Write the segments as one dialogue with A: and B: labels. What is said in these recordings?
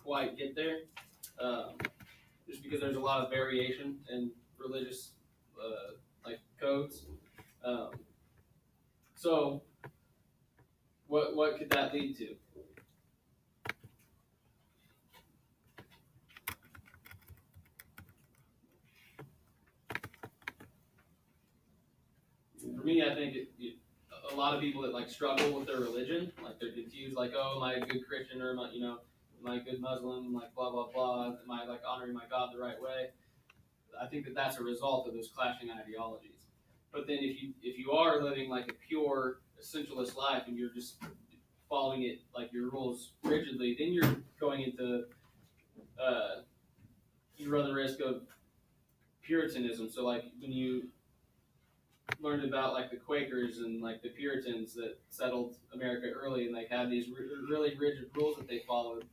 A: quite get there, just because there's a lot of variation in religious like codes. Um, so what could that lead to? For me, I think a lot of people that like struggle with their religion, like they're confused, like, oh, am I a good Christian or am I, am I a good Muslim? Like blah blah blah. Am I like honoring my God the right way? I think that that's a result of those clashing ideologies. But then if you are living like a pure essentialist life and you're just following it like your rules rigidly, then you're going into you run the risk of Puritanism. So like when you learned about like the Quakers and like the Puritans that settled America early and like had these really rigid rules that they followed,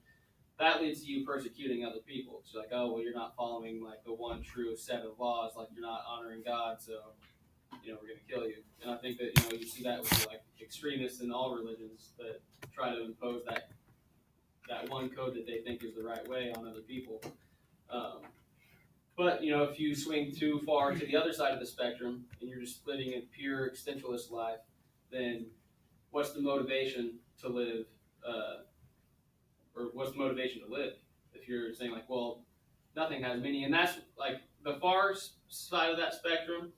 A: that leads to you persecuting other people. It's like, oh, well, you're not following like the one true set of laws, like you're not honoring God, so we're gonna kill you. And I think that you see that with like extremists in all religions that try to impose that one code that they think is the right way on other people. But if you swing too far to the other side of the spectrum and you're just living a pure existentialist life, then what's the motivation to live? Or what's the motivation to live? If you're saying like, well, nothing has meaning, and that's like the far side of that spectrum,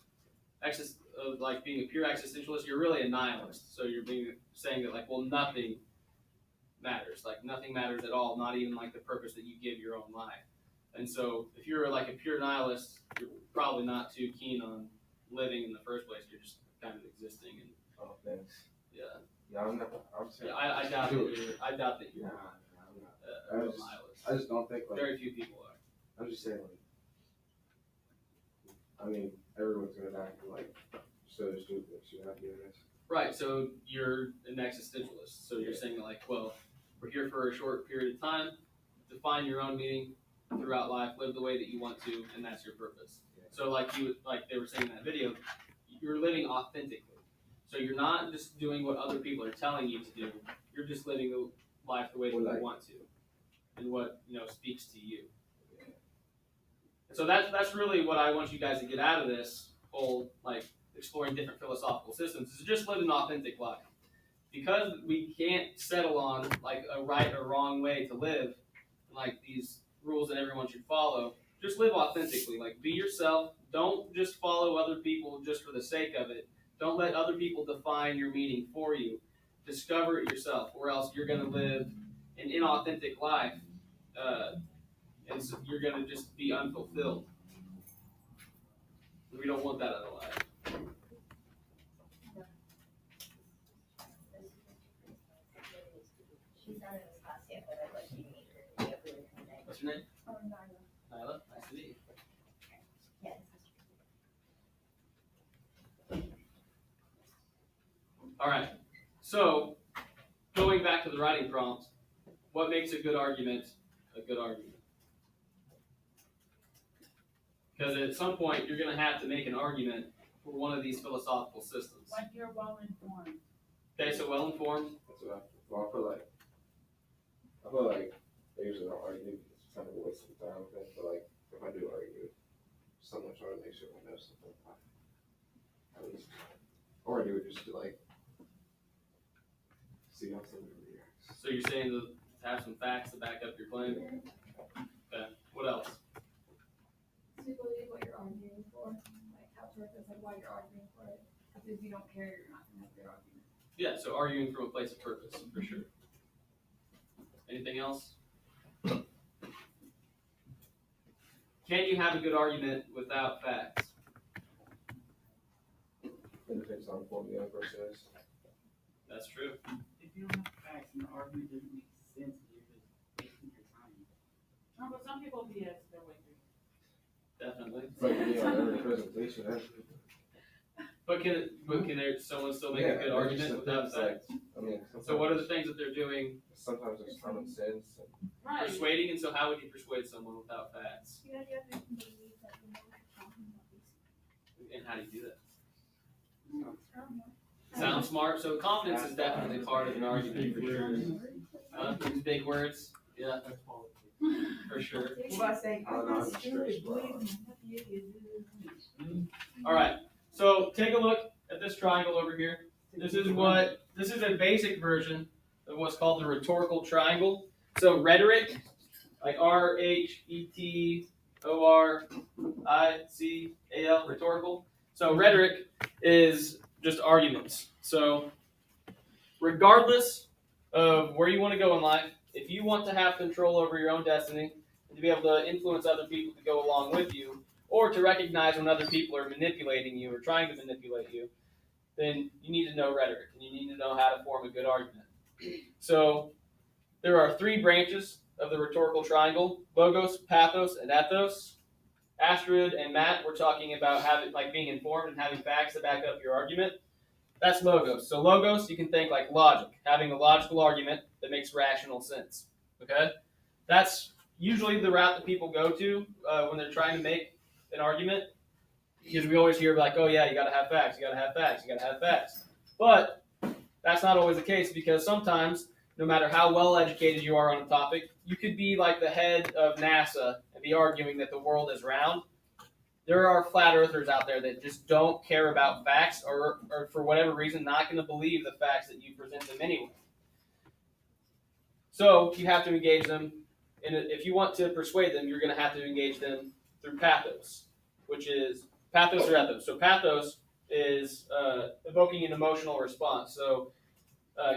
A: of like being a pure existentialist, you're really a nihilist. So you're saying that like, well, nothing matters, like nothing matters at all, not even like the purpose that you give your own life. And so if you're like a pure nihilist, you're probably not too keen on living in the first place. You're just kind of existing. And
B: oh, thanks.
A: Yeah.
B: Yeah, I'm saying.
A: I doubt that you're
B: nah,
A: a nihilist.
B: I just don't think like.
A: Very few people are.
B: I'm just saying like. I mean, everyone's gonna die like so stupid. So you have to be honest.
A: Right. So you're an existentialist. So you're saying like, well, we're here for a short period of time. Define your own meaning throughout life, live the way that you want to, and that's your purpose. Yeah. So like they were saying in that video, you're living authentically. So you're not just doing what other people are telling you to do. You're just living the life the way that you want to, and what speaks to you. Yeah. And so that's really what I want you guys to get out of this whole like exploring different philosophical systems is just live an authentic life. Because we can't settle on like a right or wrong way to live, like these rules that everyone should follow. Just live authentically. Like be yourself. Don't just follow other people just for the sake of it. Don't let other people define your meaning for you. Discover it yourself, or else you're going to live an inauthentic life, and so you're going to just be unfulfilled. We don't want that in our life.
C: She's not in this class yet, but I'd like you to meet her.
A: What's your name?
C: Nyla.
A: Nyla. Nice to meet you.
C: Yes.
A: All right. So, going back to the writing prompt, what makes a good argument a good argument? Because at some point, you're going to have to make an argument for one of these philosophical systems.
D: When you're well informed.
A: Okay, so well informed.
B: That's what I feel like I usually don't argue because it's kind of a waste of time. But like if I do argue, someone try to make sure I know something. At least, or I do it just to like see how somebody reacts.
A: So you're saying to have some facts to back up your claim? Okay. What else?
E: To believe what you're arguing for, like have purpose, like why you're arguing for it. Because if you don't care, you're not gonna have a good argument.
A: Yeah, so arguing from a place of purpose, for sure. Anything else? Can you have a good argument without facts?
B: It depends on what the other person is.
A: That's true.
D: If you don't have facts and the argument doesn't make sense, you're just wasting your time. No, but some people BS their way through.
A: Definitely.
B: But every presentation has.
A: But can someone still make a good argument without facts?
B: I mean,
A: So what are the things that they're doing?
B: Sometimes it's common sense.
D: Right.
A: Persuading, and so how would you persuade someone without facts?
E: You have to believe that you know what you're talking about these.
A: And how do you do that?
E: I don't know.
A: Sound smart. So confidence is definitely part of an argument for sure. Use big words. Yeah,
D: That's politics.
A: for sure.
D: What about saying,
B: Oh, no, I'm stressed, bro.
A: All right. So take a look at this triangle over here. This is a basic version of what's called the rhetorical triangle. So rhetoric, like RHETORICAL, rhetorical. So rhetoric is just arguments. So regardless of where you want to go in life, if you want to have control over your own destiny and to be able to influence other people to go along with you, or to recognize when other people are manipulating you or trying to manipulate you, then you need to know rhetoric and you need to know how to form a good argument. So there are three branches of the rhetorical triangle: logos, pathos, and ethos. Astrid and Matt were talking about being informed and having facts to back up your argument. That's logos. So logos, you can think like logic, having a logical argument that makes rational sense. Okay, that's usually the route that people go to when they're trying to make an argument, because we always hear like, oh yeah, you gotta have facts, you gotta have facts, you gotta have facts. But that's not always the case, because sometimes, no matter how well educated you are on a topic, you could be like the head of NASA and be arguing that the world is round. There are flat earthers out there that just don't care about facts, or for whatever reason not going to believe the facts that you present them anyway. So you have to engage them, and if you want to persuade them, you're going to have to engage them through pathos, which is pathos or ethos. So pathos is evoking an emotional response. So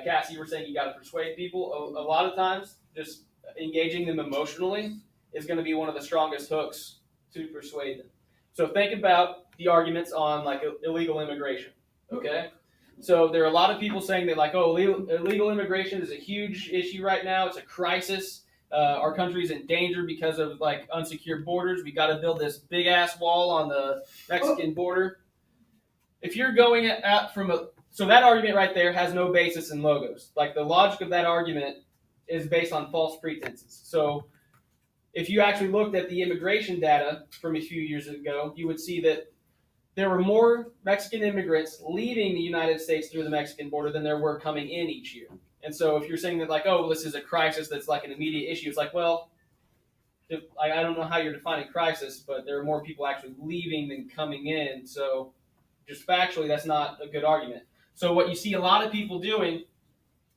A: Cassie, you were saying you got to persuade people. A lot of times, just engaging them emotionally is going to be one of the strongest hooks to persuade them. So think about the arguments on like illegal immigration. Okay, so there are a lot of people saying that like, oh, illegal immigration is a huge issue right now. It's a crisis. Our country's in danger because of like unsecured borders. We got to build this big ass wall on the Mexican border. If you're going at so that argument right there has no basis in logos. Like the logic of that argument is based on false pretenses. So if you actually looked at the immigration data from a few years ago, you would see that there were more Mexican immigrants leaving the United States through the Mexican border than there were coming in each year. And so if you're saying that like, oh, this is a crisis that's like an immediate issue, it's like, well, I don't know how you're defining crisis, but there are more people actually leaving than coming in. So just factually, that's not a good argument. So what you see a lot of people doing,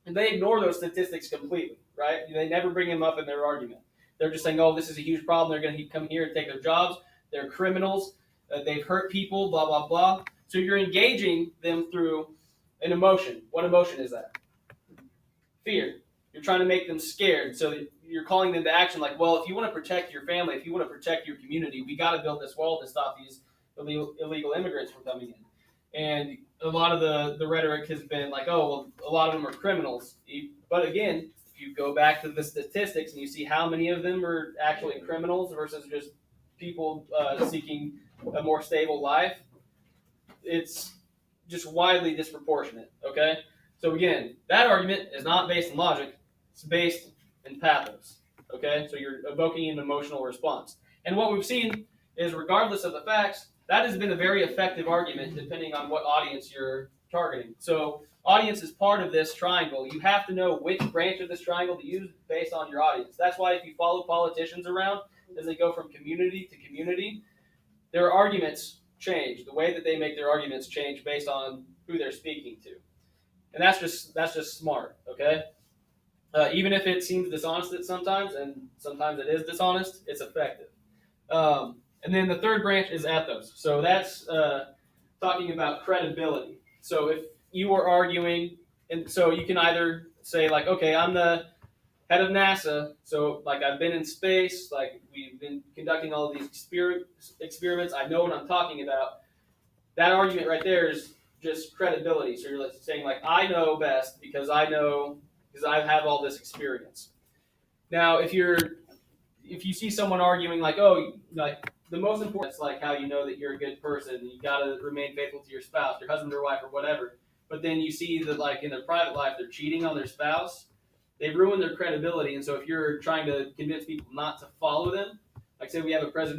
A: and they ignore those statistics completely, right? They never bring them up in their argument. They're just saying, oh, this is a huge problem. They're going to come here and take their jobs. They're criminals. They've hurt people, blah, blah, blah. So you're engaging them through an emotion. What emotion is that? Fear. You're trying to make them scared. So you're calling them to action like, well, if you want to protect your family, if you want to protect your community, we got to build this wall to stop these illegal immigrants from coming in. And a lot of the rhetoric has been like, oh, well, a lot of them are criminals. But again, if you go back to the statistics and you see how many of them are actually criminals versus just people seeking a more stable life, it's just widely disproportionate, okay? So again, that argument is not based in logic, it's based in pathos, okay? So you're evoking an emotional response. And what we've seen is, regardless of the facts, that has been a very effective argument depending on what audience you're targeting. So audience is part of this triangle. You have to know which branch of this triangle to use based on your audience. That's why if you follow politicians around as they go from community to community, their arguments change. The way that they make their arguments change based on who they're speaking to. And that's just smart, okay? Even if it seems dishonest at sometimes, and sometimes it is dishonest, it's effective. And then the third branch is ethos. So that's talking about credibility. So if you were arguing, and so you can either say like, okay, I'm the head of NASA, so like I've been in space, like we've been conducting all of these experiments, I know what I'm talking about. That argument right there is just credibility. So you're saying like, I know best because I have all this experience. Now, if you see someone arguing like, oh, like the most important, it's like how you know that you're a good person. You gotta remain faithful to your spouse, your husband or wife or whatever. But then you see that like in their private life, they're cheating on their spouse. They've ruined their credibility. And so if you're trying to convince people not to follow them, like say we have a president